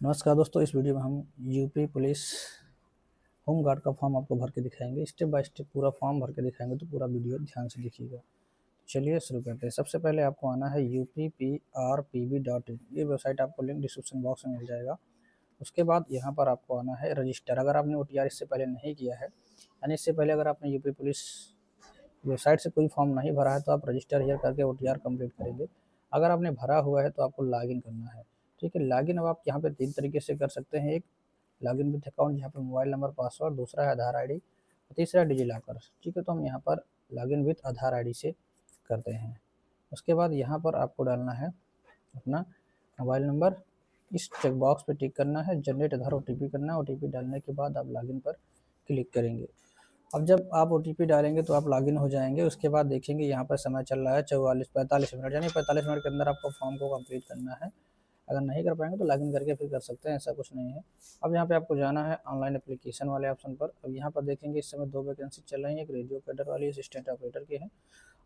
नमस्कार दोस्तों, इस वीडियो में हम यूपी पुलिस होम गार्ड का फॉर्म आपको भर के दिखाएंगे। स्टेप बाय स्टेप पूरा फॉर्म भर के दिखाएंगे, तो पूरा वीडियो ध्यान से देखिएगा। चलिए शुरू करते हैं। सबसे पहले आपको आना है UPPRPB.in। ये वेबसाइट आपको लिंक डिस्क्रिप्शन बॉक्स में मिल जाएगा। उसके बाद यहाँ पर आपको आना है रजिस्टर। अगर आपने OTR इससे पहले नहीं किया है, यानी इससे पहले अगर आपने यूपी पुलिस वेबसाइट से कोई फॉर्म नहीं भरा है, तो आप रजिस्टर हियर करके OTR कंप्लीट करेंगे। अगर आपने भरा हुआ है तो आपको लॉगिन करना है। ठीक है, लॉगिन अब आप यहाँ पे 3 तरीके से कर सकते हैं। एक लॉगिन विथ अकाउंट, जहाँ पे मोबाइल नंबर, पासवर्ड, दूसरा है आधार आईडी, और तीसरा है डिजिलॉकर। ठीक है, तो हम यहाँ पर लॉगिन विथ आधार आईडी से करते हैं। उसके बाद यहाँ पर आपको डालना है अपना मोबाइल नंबर। इस चेक बॉक्स पे टिक करना है, जनरेट आधार OTP करना है। OTP डालने के बाद आप लॉगिन पर क्लिक करेंगे। अब जब आप OTP डालेंगे तो आप लॉगिन हो जाएंगे। उसके बाद देखेंगे यहाँ पर समय चल रहा है 45 मिनट, यानी 45 मिनट के अंदर आपको फॉर्म को कंप्लीट करना है। अगर नहीं कर पाएंगे तो लॉगिन करके फिर कर सकते हैं, ऐसा कुछ नहीं है। अब यहाँ पे आपको जाना है ऑनलाइन एप्लीकेशन वाले ऑप्शन पर। अब यहाँ पर देखेंगे इस समय 2 वैकेंसी चल रही है, एक रेडियो कैडर वाली असिस्टेंट ऑपरेटर की है,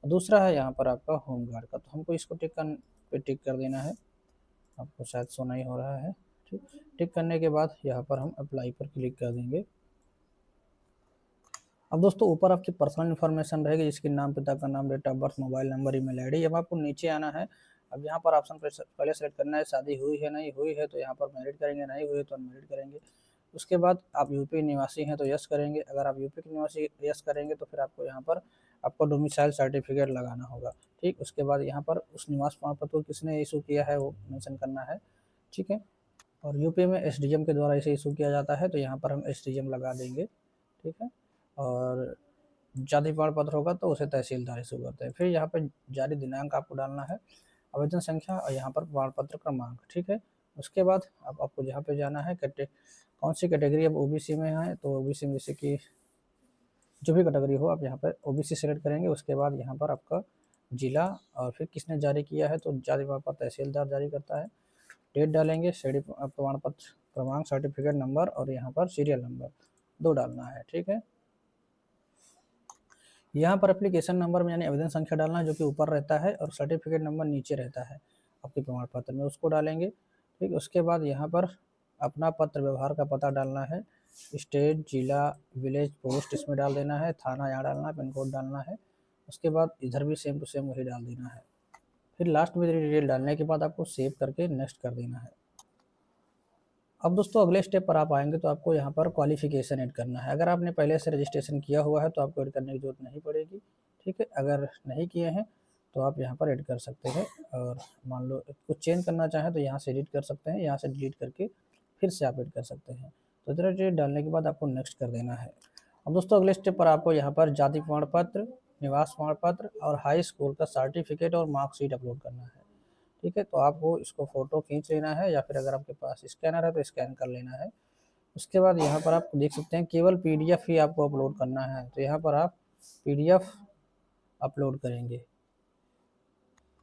और दूसरा है यहाँ पर आपका होम गार्ड का। तो हमको इसको टिक कर देना है। आपको शायद शो नहीं हो रहा है। ठीक, टिक करने के बाद यहाँ पर हम अप्लाई पर क्लिक कर देंगे। अब दोस्तों ऊपर आपकी पर्सनल इन्फॉर्मेशन रहेगी, जिसके नाम, पिता का नाम, date of birth, mobile number, email ID. अब आपको नीचे आना है। अब यहाँ पर ऑप्शन पहले सेलेक्ट करना है, शादी हुई है, नहीं हुई है तो यहाँ पर मैरिड करेंगे, नहीं हुई है तो अनमैरिड करेंगे। उसके बाद आप यूपी निवासी हैं तो यस करेंगे। अगर आप यूपी के निवासी यस करेंगे तो फिर आपको यहाँ पर आपको डोमिसाइल सर्टिफिकेट लगाना होगा। ठीक, उसके बाद यहाँ पर उस निवास प्रमाण पत्र को किसने इशू किया है वो मेंशन करना है। ठीक है, और यूपी में SDM के द्वारा इसे इशू किया जाता है, तो यहाँ पर हम SDM लगा देंगे। ठीक है, और जाति प्रमाण पत्र होगा तो उसे तहसीलदार इशू करते हैं। फिर यहाँ पर जारी दिनांक आपको डालना है, आवेदन संख्या, और यहाँ पर प्रमाण पत्र क्रमांक। ठीक है, उसके बाद अब आपको जहाँ पे जाना है कौन सी कैटेगरी, अब OBC में है तो OBC में जैसे कि जो भी कैटेगरी हो आप यहाँ पर OBC सेलेक्ट करेंगे। उसके बाद यहाँ पर आपका जिला, और फिर किसने जारी किया है तो जाति प्रमाण पत्र तहसीलदार जारी करता है। डेट डालेंगे, श्रेणी प्रमाण पत्र क्रमांक, सर्टिफिकेट नंबर, और यहाँ पर सीरियल नंबर 2 डालना है। ठीक है, यहाँ पर एप्लीकेशन नंबर में यानी आवेदन संख्या डालना है, जो कि ऊपर रहता है, और सर्टिफिकेट नंबर नीचे रहता है आपके प्रमाण पत्र में, उसको डालेंगे। ठीक, उसके बाद यहाँ पर अपना पत्र व्यवहार का पता डालना है। स्टेट, जिला, विलेज, पोस्ट इसमें डाल देना है, थाना यहाँ डालना है, पिन कोड डालना है। उसके बाद इधर भी सेम टू सेम वही डाल देना है। फिर लास्ट में डिटेल डालने के बाद आपको सेव करके नेक्स्ट कर देना है। अब दोस्तों अगले स्टेप पर आप आएंगे तो आपको यहाँ पर क्वालिफिकेशन ऐड करना है। अगर आपने पहले से रजिस्ट्रेशन किया हुआ है तो आपको ऐड करने की जरूरत नहीं पड़ेगी। ठीक है, अगर नहीं किए हैं तो आप यहाँ पर ऐड कर सकते हैं, और मान लो कुछ चेंज करना चाहें तो यहाँ से एडिट कर सकते हैं, यहाँ से डिलीट करके फिर से आप ऐड कर सकते हैं। तो इतना डिटेल डालने के बाद आपको नेक्स्ट कर देना है। अब दोस्तों अगले स्टेप पर आपको यहाँ पर जाति प्रमाण पत्र, निवास प्रमाण पत्र और हाई स्कूल का सर्टिफिकेट और मार्कशीट अपलोड करना है। ठीक है, तो आपको इसको फोटो खींच लेना है, या फिर अगर आपके पास स्कैनर है तो स्कैन कर लेना है। उसके बाद यहाँ पर आप देख सकते हैं केवल PDF ही आपको अपलोड करना है, तो यहाँ पर आप PDF अपलोड करेंगे।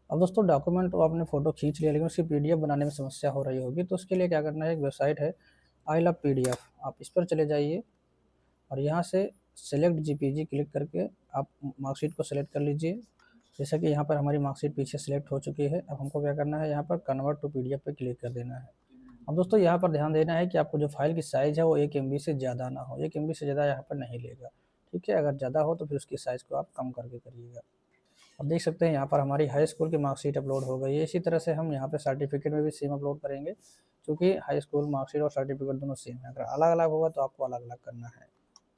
अब दोस्तों डॉक्यूमेंट तो आपने फोटो खींच लिया, लेकिन उसकी PDF बनाने में समस्या हो रही होगी, तो उसके लिए क्या करना है, एक वेबसाइट है आई लव PDF, आप इस पर चले जाइए, और यहाँ से सेलेक्ट JPG क्लिक करके आप मार्कशीट को सेलेक्ट कर लीजिए। जैसा कि यहाँ पर हमारी मार्कशीट पीछे सेलेक्ट हो चुकी है। अब हमको क्या करना है, यहाँ पर कन्वर्ट टू PDF पे क्लिक कर देना है। अब दोस्तों यहाँ पर ध्यान देना है कि आपको जो फाइल की साइज़ है वो 1 MB से ज़्यादा ना हो। 1 MB से ज़्यादा यहाँ पर नहीं लेगा। ठीक है, अगर ज़्यादा हो तो फिर उसकी साइज़ को आप कम करके करिएगा। अब देख सकते हैं यहाँ पर हमारी हाई स्कूल की मार्कशीट अपलोड हो गई है। इसी तरह से हम यहाँ पे सर्टिफिकेट में भी सेम अपलोड करेंगे, क्योंकि हाई स्कूल मार्कशीट और सर्टिफिकेट दोनों सेम है। अगर अलग अलग होगा तो आपको अलग अलग करना है।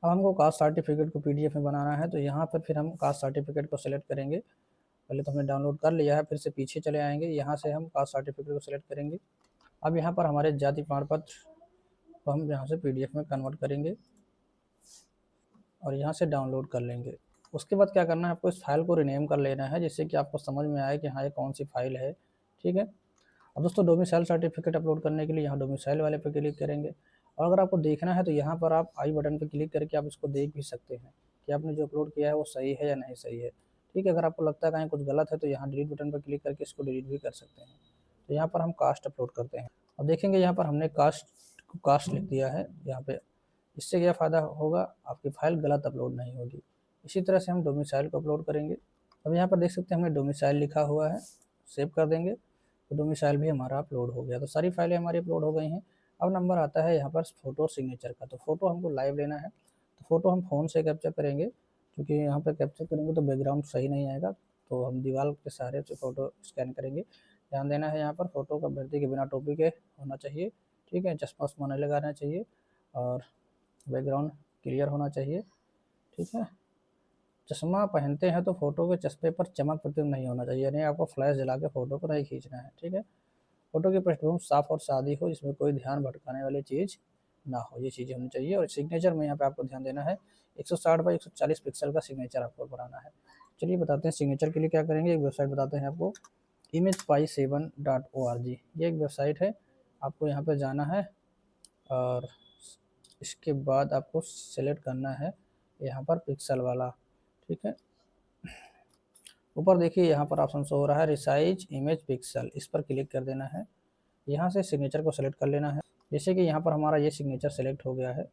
अब हमको कास्ट सर्टिफिकेट को PDF में बनाना है, तो यहाँ पर फिर हम कास्ट सर्टिफिकेट को सिलेक्ट करेंगे। पहले तो हमने डाउनलोड कर लिया है, फिर से पीछे चले आएंगे, यहाँ से हम कास्ट सर्टिफिकेट को सिलेक्ट करेंगे। अब यहाँ पर हमारे जाति प्रमाण पत्र को हम यहाँ से PDF में कन्वर्ट करेंगे, और यहाँ से डाउनलोड कर लेंगे। उसके बाद क्या करना है, आपको इस फाइल को रीनेम कर लेना है, जिससे कि आपको समझ में आए कि हाँ ये कौन सी फाइल है। ठीक है, अब दोस्तों डोमिसाइल सर्टिफिकेट अपलोड करने के लिए यहाँ डोमिसाइल वाले पे क्लिक करेंगे, और अगर आपको देखना है तो यहाँ पर आप आई बटन पर क्लिक करके आप इसको देख भी सकते हैं कि आपने जो अपलोड किया है वो सही है या नहीं सही है। ठीक है, अगर आपको लगता है कहीं कुछ गलत है तो यहाँ डिलीट बटन पर क्लिक करके इसको डिलीट भी कर सकते हैं। तो यहाँ पर हम कास्ट अपलोड करते हैं। अब देखेंगे यहाँ पर हमने कास्ट लिख दिया है यहाँ पे। इससे क्या फ़ायदा होगा, आपकी फाइल गलत अपलोड नहीं होगी। इसी तरह से हम डोमिसाइल को अपलोड करेंगे। अब यहाँ पर देख सकते हैं हमने डोमिसाइल लिखा हुआ है, सेव कर देंगे तो डोमिसाइल भी हमारा अपलोड हो गया। तो सारी फाइलें हमारी अपलोड हो गई हैं। अब नंबर आता है यहाँ पर फ़ोटो सिग्नेचर का। तो फ़ोटो हमको लाइव लेना है, तो फ़ोटो हम फ़ोन से कैप्चर करेंगे, क्योंकि यहाँ पर कैप्चर करेंगे तो बैकग्राउंड सही नहीं आएगा, तो हम दीवार के सहारे से फ़ोटो स्कैन करेंगे। ध्यान देना है यहाँ पर फ़ोटो का व्यक्ति के बिना टोपी के होना चाहिए, ठीक है, चश्मा वश्मा नहीं लगाना चाहिए और बैकग्राउंड क्लियर होना चाहिए, ठीक है। चश्मा पहनते हैं तो फ़ोटो के चश्मे पर चमक प्रतिबिंब नहीं होना चाहिए, यानी आपको फ्लैश जला के फ़ोटो को नहीं खींचना है, ठीक है। फ़ोटो की पृष्ठभूमि साफ और सादी हो, इसमें कोई ध्यान भटकाने वाली चीज़ ना हो, ये चीज़ें होनी चाहिए। और सिग्नेचर में यहाँ पे आपको ध्यान देना है 160 बाई 140 पिक्सल का सिग्नेचर आपको बनाना है। चलिए बताते हैं सिग्नेचर के लिए क्या करेंगे। एक वेबसाइट बताते हैं आपको, imagepie7.org, ये एक वेबसाइट है। आपको यहाँ पे जाना है और इसके बाद आपको सेलेक्ट करना है यहाँ पर पिक्सल वाला, ठीक है। ऊपर देखिए यहाँ पर ऑप्शन शो हो रहा है रिसाइज इमेज पिक्सल, इस पर क्लिक कर देना है। यहाँ से सिग्नेचर को सेलेक्ट कर लेना है। जैसे कि यहाँ पर हमारा ये सिग्नेचर सेलेक्ट हो गया है।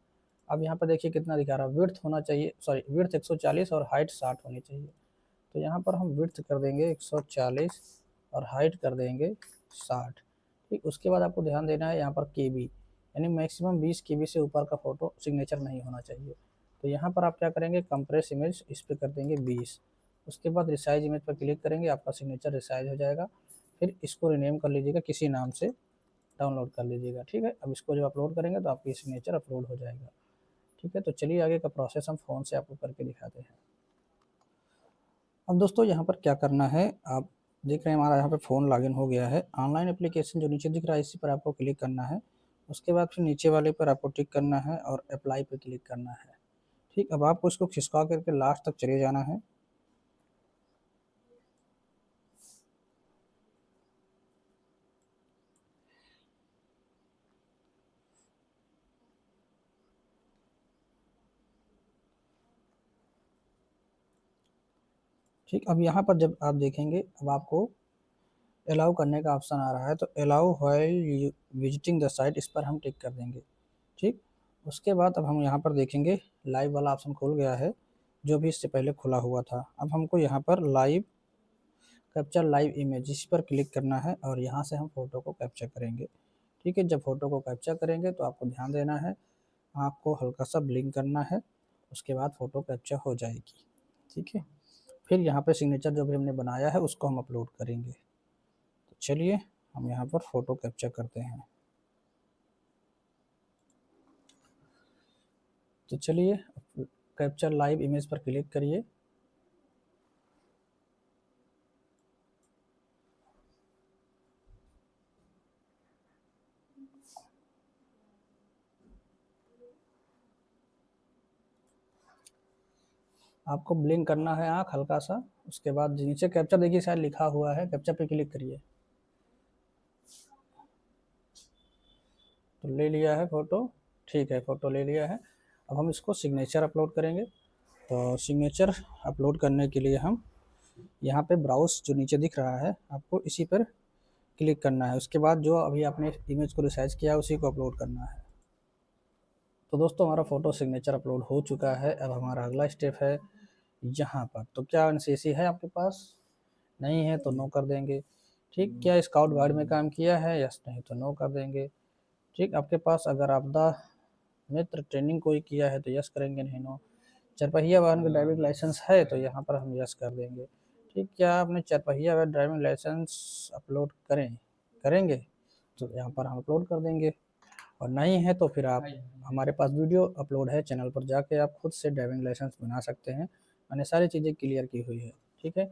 अब यहाँ पर देखिए कितना दिखा रहा है, विड्थ होना चाहिए, सॉरी विड्थ 140 और हाइट 60 होनी चाहिए। तो यहाँ पर हम विड्थ कर देंगे 140 और हाइट कर देंगे 60, ठीक। उसके बाद आपको ध्यान देना है यहाँ पर केबी, यानी मैक्सिमम 20 केबी से ऊपर का फ़ोटो सिग्नेचर नहीं होना चाहिए। तो यहाँ पर आप क्या करेंगे, कंप्रेस इमेज, इस पर कर देंगे 20। उसके बाद रिसाइज इमेज पर क्लिक करेंगे, आपका सिग्नेचर रिसाइज हो जाएगा। फिर इसको रिनेम कर लीजिएगा, किसी नाम से डाउनलोड कर लीजिएगा, ठीक है। अब इसको जब अपलोड करेंगे तो आपकी सिग्नेचर अपलोड हो जाएगा, ठीक है। तो चलिए आगे का प्रोसेस हम फ़ोन से आपको करके दिखाते हैं। अब दोस्तों यहाँ पर क्या करना है, आप देख रहे हैं हमारा यहाँ पे फ़ोन लॉगिन हो गया है। ऑनलाइन एप्लीकेशन जो नीचे दिख रहा है इसी पर आपको क्लिक करना है। उसके बाद फिर नीचे वाले पर आपको टिक करना है और अप्लाई पर क्लिक करना है, ठीक। अब आपको इसको खिसका करके लास्ट तक चले जाना है। ठीक, अब यहाँ पर जब आप देखेंगे, अब आपको अलाउ करने का ऑप्शन आ रहा है, तो allow while visiting the site, इस पर हम टिक कर देंगे, ठीक। उसके बाद अब हम यहाँ पर देखेंगे लाइव वाला ऑप्शन खुल गया है, जो भी इससे पहले खुला हुआ था। अब हमको यहाँ पर लाइव कैप्चर लाइव इमेज, इस पर क्लिक करना है और यहाँ से हम फ़ोटो को कैप्चर करेंगे, ठीक है। जब फ़ोटो को कैप्चर करेंगे तो आपको ध्यान देना है, आपको हल्का सा ब्लिंक करना है, उसके बाद फ़ोटो कैप्चर हो जाएगी, ठीक है। फिर यहाँ पे सिग्नेचर जो भी हमने बनाया है उसको हम अपलोड करेंगे। तो चलिए हम यहाँ पर फ़ोटो कैप्चर करते हैं। तो चलिए कैप्चर लाइव इमेज पर क्लिक करिए। आपको ब्लिंक करना है आँख हल्का सा, उसके बाद नीचे कैप्चर देखिए शायद लिखा हुआ है, कैप्चर पे क्लिक करिए। तो ले लिया है फ़ोटो, ठीक है, फ़ोटो ले लिया है। अब हम इसको सिग्नेचर अपलोड करेंगे। तो सिग्नेचर अपलोड करने के लिए हम यहाँ पे ब्राउज़ जो नीचे दिख रहा है, आपको इसी पर क्लिक करना है। उसके बाद जो अभी आपने इमेज को रिसाइज़ किया है उसी को अपलोड करना है। तो दोस्तों हमारा फ़ोटो सिग्नेचर अपलोड हो चुका है। अब हमारा अगला स्टेप है यहाँ पर। तो क्या एनसीसी है आपके पास? नहीं है तो नो कर देंगे, ठीक। क्या स्काउट गाइड में काम किया है? यस, नहीं तो नो कर देंगे, ठीक। आपके पास अगर आपदा मित्र ट्रेनिंग कोई किया है तो यस करेंगे, नहीं नो। चरपहिया वाहन का ड्राइविंग लाइसेंस है तो यहाँ पर हम यस कर देंगे, ठीक। क्या आपने चरपहिया वाहन ड्राइविंग लाइसेंस अपलोड करेंगे तो यहाँ पर हम अपलोड कर देंगे। और नहीं है तो फिर आप, हमारे पास वीडियो अपलोड है चैनल पर, जाके आप खुद से ड्राइविंग लाइसेंस बना सकते हैं। मैंने सारी चीज़ें क्लियर की हुई है, ठीक है।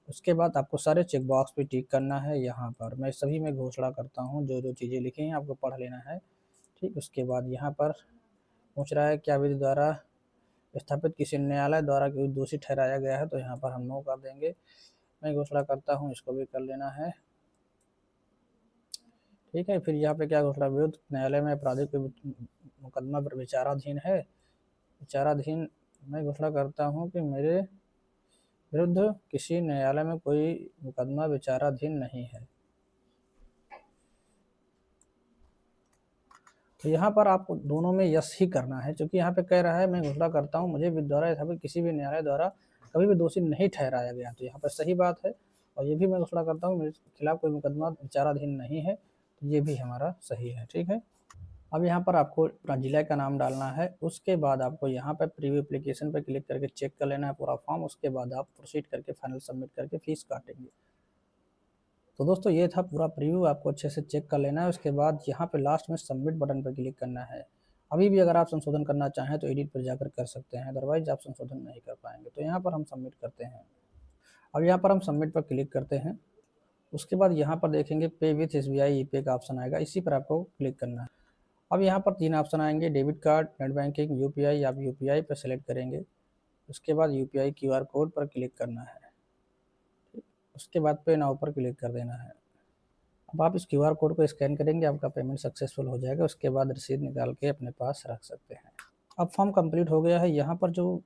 उसके बाद आपको सारे चेक बॉक्स पे टिक करना है। यहाँ पर मैं सभी में घोषणा करता हूँ, जो जो चीज़ें लिखी हैं आपको पढ़ लेना है, ठीक। उसके बाद यहाँ पर पूछ रहा है क्या विधि द्वारा स्थापित किसी न्यायालय द्वारा कोई दोषी ठहराया गया है, तो यहाँ पर हम नो कर देंगे। मैं घोषणा करता हूँ, इसको भी कर लेना है, ठीक है। फिर यहाँ पे क्या घोषणा, विरुद्ध न्यायालय में आपराधिक मुकदमा विचाराधीन है, विचाराधीन। मैं घोषणा करता हूँ कि मेरे विरुद्ध किसी न्यायालय में कोई मुकदमा विचाराधीन नहीं है। तो यहाँ पर आपको दोनों में यस ही करना है, क्योंकि यहाँ पे कह रहा है मैं घोषणा करता हूँ मुझे द्वारा किसी भी न्यायालय द्वारा कभी भी दोषी नहीं ठहराया गया, तो यहाँ पर सही बात है। और ये भी मैं घोषणा करता हूँ मेरे खिलाफ कोई मुकदमा विचाराधीन नहीं है, तो ये भी हमारा सही है। ठीक है, अब यहाँ पर आपको अपना जिला का नाम डालना है। उसके बाद आपको यहाँ पर प्रीव्यू एप्लीकेशन पर क्लिक करके चेक कर लेना है पूरा फॉर्म। उसके बाद आप प्रोसीड करके फाइनल सबमिट करके फीस काटेंगे। तो दोस्तों ये था पूरा प्रीव्यू, आपको अच्छे से चेक कर लेना है। उसके बाद यहाँ पे लास्ट में सबमिट बटन पर क्लिक करना है। अभी भी अगर आप संशोधन करना चाहें तो एडिट पर जाकर कर सकते हैं, अदरवाइज आप संशोधन नहीं कर पाएंगे। तो यहाँ पर हम सबमिट करते हैं। अब यहाँ पर हम सबमिट पर क्लिक करते हैं। उसके बाद यहाँ पर देखेंगे पे विथ SBI पे का ऑप्शन आएगा, इसी पर आपको क्लिक करना है। अब यहाँ पर 3 ऑप्शन आएंगे, debit card, net banking, UPI। आप UPI पर सेलेक्ट करेंगे। उसके बाद UPI QR कोड पर क्लिक करना है। उसके बाद पे नाउ पर क्लिक कर देना है। अब आप इस QR कोड को स्कैन करेंगे, आपका पेमेंट सक्सेसफुल हो जाएगा। उसके बाद रसीद निकाल के अपने पास रख सकते हैं। अब फॉर्म कंप्लीट हो गया है। यहाँ पर जो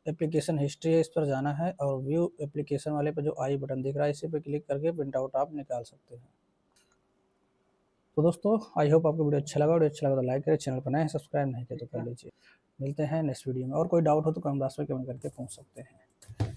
एप्लीकेशन हिस्ट्री है इस पर जाना है और व्यू एप्लीकेशन वाले पर जो आई बटन दिख रहा है इसी पर क्लिक करके प्रिंट आउट आप निकाल सकते हैं। तो दोस्तों आई होप आपको वीडियो अच्छा लगा। वीडियो अच्छा लगा तो लाइक करें, चैनल पर नए हैं सब्सक्राइब नहीं किया तो कर लीजिए। मिलते हैं नेक्स्ट वीडियो में। और कोई डाउट हो तो कमेंट बॉक्स में कमेंट करके पूछ सकते हैं।